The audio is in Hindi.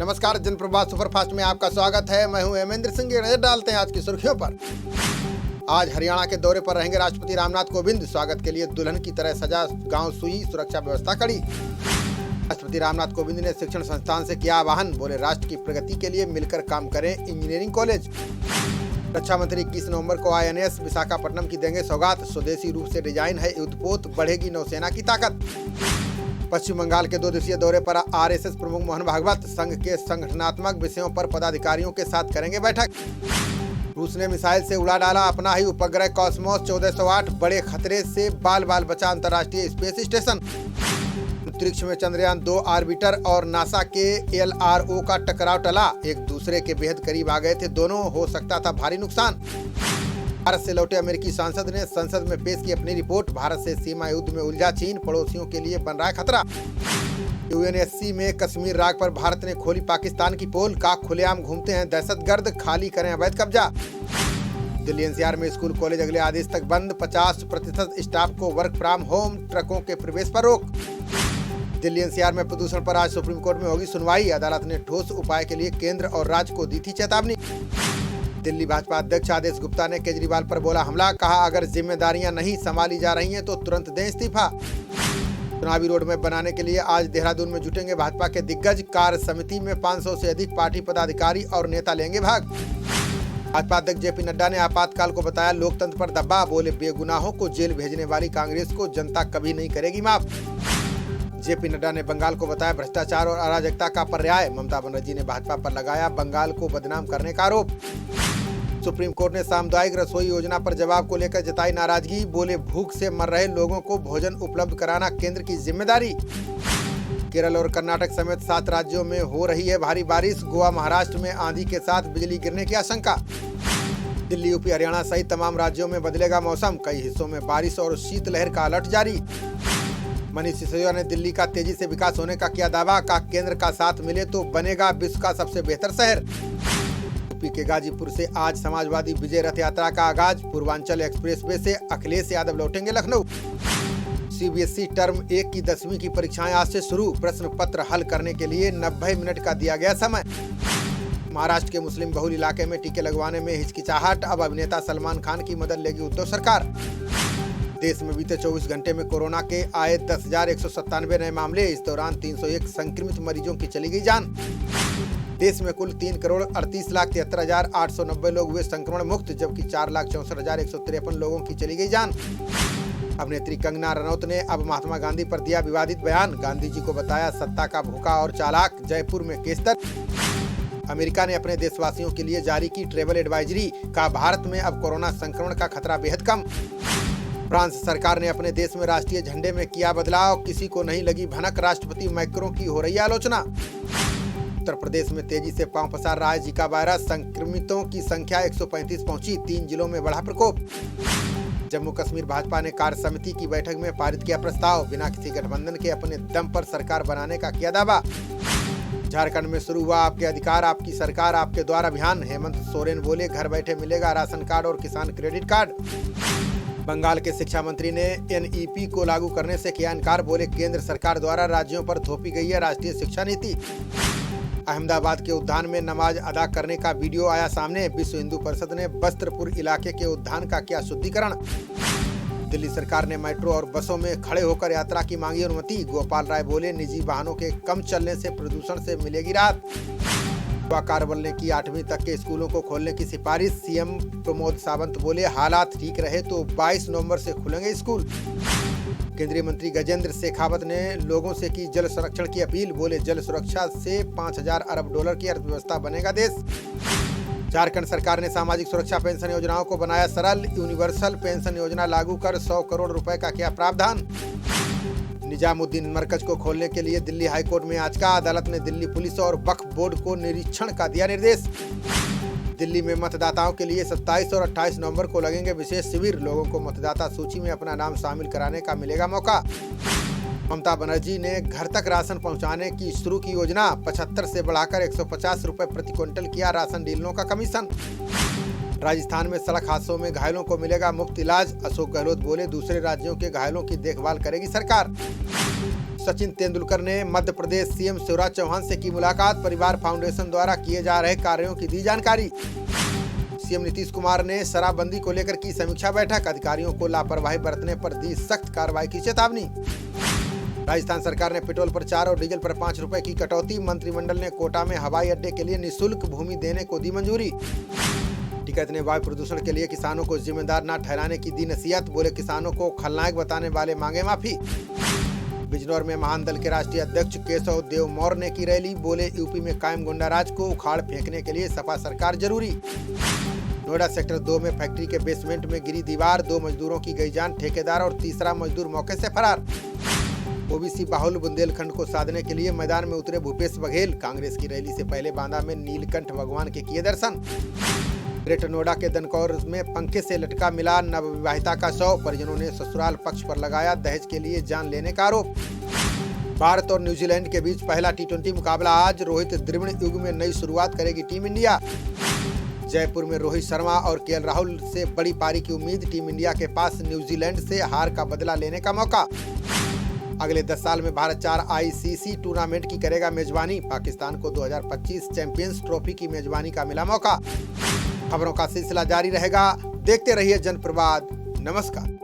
नमस्कार, जनप्रभात सुपरफास्ट में आपका स्वागत है। मैं हूं हेमेंद्र सिंह। नजर डालते हैं आज की सुर्खियों पर। आज हरियाणा के दौरे पर रहेंगे राष्ट्रपति रामनाथ कोविंद। स्वागत के लिए दुल्हन की तरह सजा गांव सुई, सुरक्षा व्यवस्था कड़ी। राष्ट्रपति रामनाथ कोविंद ने शिक्षण संस्थान से किया आह्वान, बोले राष्ट्र की प्रगति के लिए मिलकर काम करें इंजीनियरिंग कॉलेज। रक्षा मंत्री 21 नवंबर को INS विशाखापट्टनम की देंगे सौगात। स्वदेशी रूप से डिजाइन है युद्धपोत, बढ़ेगी नौसेना की ताकत। पश्चिम बंगाल के 2 दिवसीय दौरे पर RSS प्रमुख मोहन भागवत संघ के संगठनात्मक विषयों पर पदाधिकारियों के साथ करेंगे बैठक। रूस ने मिसाइल से उड़ा डाला अपना ही उपग्रह कॉस्मोस 1408, बड़े खतरे से बाल बाल बचा अंतर्राष्ट्रीय स्पेस स्टेशन। अंतरिक्ष में चंद्रयान 2 ऑर्बिटर और नासा के LRO का टकराव टला, एक दूसरे के बेहद करीब आ गए थे दोनों, हो सकता था भारी नुकसान। भारत से लौटे अमेरिकी सांसद ने संसद में पेश की अपनी रिपोर्ट। भारत से सीमा युद्ध में उलझा चीन, पड़ोसियों के लिए बन रहा है खतरा। UNSC में कश्मीर राग पर भारत ने खोली पाकिस्तान की पोल, का खुलेआम घूमते हैं दहशतगर्द, खाली करें अवैध कब्जा। दिल्ली NCR में स्कूल कॉलेज अगले आदेश तक बंद, 50% स्टाफ को वर्क फ्रॉम होम, ट्रकों के प्रवेश पर रोक। दिल्ली NCR में प्रदूषण पर आज सुप्रीम कोर्ट में होगी सुनवाई। अदालत ने ठोस उपाय के लिए केंद्र और राज्य को दी थी चेतावनी। दिल्ली भाजपा अध्यक्ष आदेश गुप्ता ने केजरीवाल पर बोला हमला, कहा अगर जिम्मेदारियां नहीं संभाली जा रही हैं तो तुरंत दें इस्तीफा। चुनावी रोड मैप बनाने के लिए आज देहरादून में जुटेंगे भाजपा के दिग्गज। कार्य समिति में 500 से अधिक पार्टी पदाधिकारी और नेता लेंगे भाग। भाजपा अध्यक्ष JP नड्डा ने आपातकाल को बताया लोकतंत्र पर दबाव, बोले बेगुनाहों को जेल भेजने वाली कांग्रेस को जनता कभी नहीं करेगी माफ। JP नड्डा ने बंगाल को बताया भ्रष्टाचार और अराजकता का पर्याय। ममता बनर्जी ने भाजपा पर लगाया बंगाल को बदनाम करने का आरोप। सुप्रीम कोर्ट ने सामुदायिक रसोई योजना पर जवाब को लेकर जताई नाराजगी, बोले भूख से मर रहे लोगों को भोजन उपलब्ध कराना केंद्र की जिम्मेदारी। केरल और कर्नाटक समेत 7 राज्यों में हो रही है भारी बारिश। गोवा महाराष्ट्र में आंधी के साथ बिजली गिरने की आशंका। दिल्ली UP हरियाणा सहित तमाम राज्यों में बदलेगा मौसम, कई हिस्सों में बारिश और शीतलहर का अलर्ट जारी। मनीष सिसोदिया ने दिल्ली का तेजी से विकास होने का किया दावा, का केंद्र का साथ मिले तो बनेगा विश्व का सबसे बेहतर शहर। यूपी के गाजीपुर से आज समाजवादी विजय रथ यात्रा का आगाज। पूर्वांचल एक्सप्रेसवे से अखिलेश यादव लौटेंगे लखनऊ। CBSE टर्म 1 की 10वीं की परीक्षाएं आज से शुरू। प्रश्न पत्र हल करने के लिए 90 मिनट का दिया गया समय। महाराष्ट्र के मुस्लिम बहुल इलाके में टीके लगवाने में हिचकिचाहट, अब अभिनेता सलमान खान की मदद लेगी उद्धव सरकार। देश में बीते 24 घंटे में कोरोना के आए 10,197 नए मामले। इस दौरान 301 संक्रमित मरीजों की चली गई जान। देश में कुल 3,38,73,890 लोग हुए संक्रमण मुक्त, जबकि 4,64,153 लोगों की चली गई जान। अभिनेत्री कंगना रनौत ने अब महात्मा गांधी पर दिया विवादित बयान। गांधी जी को बताया सत्ता का भूखा और चालाक। जयपुर में केस दर्ज। अमेरिका ने अपने देशवासियों के लिए जारी की ट्रेवल एडवाइजरी, का भारत में अब कोरोना संक्रमण का खतरा बेहद कम। फ्रांस सरकार ने अपने देश में राष्ट्रीय झंडे में किया बदलाव, किसी को नहीं लगी भनक, राष्ट्रपति मैक्रों की हो रही आलोचना। उत्तर प्रदेश में तेजी से पांव पसार रहा है जीका वायरस, संक्रमितों की संख्या 135 पहुंची, 3 जिलों में बढ़ा प्रकोप। जम्मू कश्मीर भाजपा ने कार्य समिति की बैठक में पारित किया प्रस्ताव, बिना किसी गठबंधन के अपने दम पर सरकार बनाने का किया दावा। झारखंड में शुरू हुआ आपके अधिकार आपकी सरकार आपके द्वार अभियान। हेमंत सोरेन बोले घर बैठे मिलेगा राशन कार्ड और किसान क्रेडिट कार्ड। बंगाल के शिक्षा मंत्री ने NEP को लागू करने से किया इनकार, बोले केंद्र सरकार द्वारा राज्यों पर थोपी गई है राष्ट्रीय शिक्षा नीति। अहमदाबाद के उद्यान में नमाज अदा करने का वीडियो आया सामने। विश्व हिंदू परिषद ने बस्त्रपुर इलाके के उद्यान का किया शुद्धिकरण। दिल्ली सरकार ने मेट्रो और बसों में खड़े होकर यात्रा की मांगी अनुमति। गोपाल राय बोले निजी वाहनों के कम चलने से प्रदूषण से मिलेगी राहत। युवा कार्यबल ने की 8वीं तक के स्कूलों को खोलने की सिफारिश। CM प्रमोद सावंत बोले हालात ठीक रहे तो 22 नवंबर से खुलेंगे स्कूल। केंद्रीय मंत्री गजेंद्र शेखावत ने लोगों से की जल संरक्षण की अपील, बोले जल सुरक्षा से 5,000 अरब डॉलर की अर्थव्यवस्था बनेगा देश। झारखंड सरकार ने सामाजिक सुरक्षा पेंशन योजनाओं को बनाया सरल। यूनिवर्सल पेंशन योजना लागू कर 100 करोड़ रुपए का किया प्रावधान। निजामुद्दीन मरकज को खोलने के लिए दिल्ली हाईकोर्ट में याचिका। अदालत ने दिल्ली पुलिस और वक्फ बोर्ड को निरीक्षण का दिया निर्देश। दिल्ली में मतदाताओं के लिए 27 और 28 नवंबर को लगेंगे विशेष शिविर। लोगों को मतदाता सूची में अपना नाम शामिल कराने का मिलेगा मौका। ममता बनर्जी ने घर तक राशन पहुंचाने की शुरू की योजना। 75 से बढ़ाकर 150 रुपए प्रति क्विंटल किया राशन डीलरों का कमीशन। राजस्थान में सड़क हादसों में घायलों को मिलेगा मुफ्त इलाज। अशोक गहलोत बोले दूसरे राज्यों के घायलों की देखभाल करेगी सरकार। सचिन तेंदुलकर ने मध्य प्रदेश सीएम शिवराज चौहान से की मुलाकात। परिवार फाउंडेशन द्वारा किए जा रहे कार्यों की दी जानकारी। सीएम नीतीश कुमार ने शराबबंदी को लेकर की समीक्षा बैठक। अधिकारियों को लापरवाही बरतने पर दी सख्त कार्रवाई की चेतावनी। राजस्थान सरकार ने पेट्रोल पर 4 और डीजल पर 5 रुपए की कटौती। मंत्रिमंडल ने कोटा में हवाई अड्डे के लिए निःशुल्क भूमि देने को दी मंजूरी। टिकैत ने वायु प्रदूषण के लिए किसानों को जिम्मेदार न ठहराने की दी नसीहत। बोले किसानों को खलनायक बताने वाले मांगे माफी। बिजनौर में महान दल के राष्ट्रीय अध्यक्ष केशव देव मौर्य ने की रैली। बोले यूपी में कायम गुंडाराज को उखाड़ फेंकने के लिए सपा सरकार जरूरी। नोएडा सेक्टर 2 में फैक्ट्री के बेसमेंट में गिरी दीवार। 2 मजदूरों की गई जान, ठेकेदार और तीसरा मजदूर मौके से फरार। ओबीसी बाहुल बुंदेलखंड को साधने के लिए मैदान में उतरे भूपेश बघेल। कांग्रेस की रैली से पहले बांदा में नीलकंठ भगवान के किए दर्शन। ग्रेटर नोएडा के दनकौर में पंखे से लटका मिला नवविवाहिता का शव। परिजनों ने ससुराल पक्ष पर लगाया दहेज के लिए जान लेने का आरोप। भारत और न्यूजीलैंड के बीच पहला टी20 मुकाबला आज। रोहित द्रविड़ युग में नई शुरुआत करेगी टीम इंडिया। जयपुर में रोहित शर्मा और केएल राहुल से बड़ी पारी की उम्मीद। टीम इंडिया के पास न्यूजीलैंड से हार का बदला लेने का मौका। अगले 10 साल में भारत 4 आईसीसी टूर्नामेंट की करेगा मेजबानी। पाकिस्तान को 2025 चैंपियंस ट्रॉफी की मेजबानी का मिला मौका। खबरों का सिलसिला जारी रहेगा। देखते रहिए जनप्रवाद। नमस्कार।